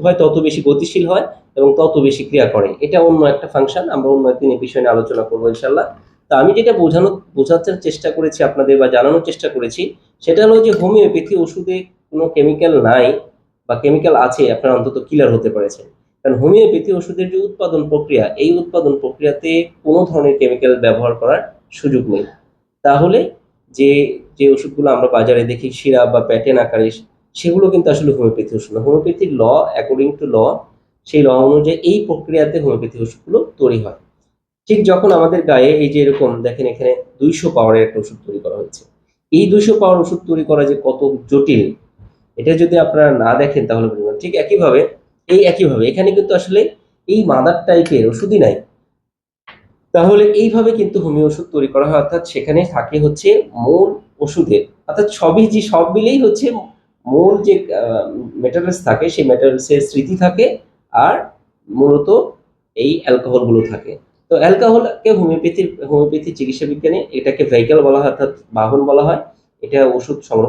হয় তত বেশি গতিশীল হয় এবং তত বেশি ক্রিয়া করে। এটা অন্য একটা ফাংশন, আমরা অন্য একদিন এই বিষয় নিয়ে আলোচনা করবো ইনশাল্লাহ। তো আমি যেটা বোঝাতে চেষ্টা করেছি আপনাদের বা জানানোর চেষ্টা করেছি, সেটা হলো যে হোমিওপ্যাথি ওষুধে কোনো কেমিক্যাল নাই, বা কেমিক্যাল আছে আপনার অন্তত কিলার হতে পারেছে। কারণ হোমিওপ্যাথি ওষুধের যে উৎপাদন প্রক্রিয়া, এই উৎপাদন প্রক্রিয়াতে কোনো ধরনের কেমিক্যাল ব্যবহার করার সুযোগ নেই। তাহলে যে যে ওষুধগুলো আমরা বাজারে দেখি সিরাপ বা প্যাটেন আকারে, সেগুলো কিন্তু আসলে হোমিওপ্যাথি ওষুধ না। হোমিওপ্যাথির ল, অ্যাকর্ডিং টু ল, সেই ল অনুযায়ী এই প্রক্রিয়াতে হোমিওপ্যাথি ওষুধগুলো তৈরি হয়। ঠিক যখন আমাদের গায়ে এই যে এরকম দেখেন এখানে 200 পাওয়ারের একটা ওষুধ তৈরি করা হয়েছে, এই 200 পাওয়ার ওষুধ তৈরি করা যে কত জটিল, এটা যদি আপনারা না দেখেন তাহলে বুঝবেন। ঠিক একইভাবে এখানে কিন্তু আসলে এই মাদার টাইপের ওষুধই নাই। তাহলে এইভাবে কিন্তু হোমিও ওষুধ তৈরি করা হয়, অর্থাৎ সেখানে থাকে হচ্ছে মূল ওষুধের, অর্থাৎ সব মিলেই হচ্ছে মূল যে মেটারিয়ালস থাকে, সেই মেটারিয়ালসের স্মৃতি থাকে, আর মূলত এই অ্যালকোহল গুলো থাকে। তো অ্যালকোহলকে হোমিওপ্যাথি চিকিৎসা বিজ্ঞানে এটাকে ভেহিক্যাল বলা হয়, অর্থাৎ বাহন বলা হয়। এটা ওষুধ সংরক্ষণ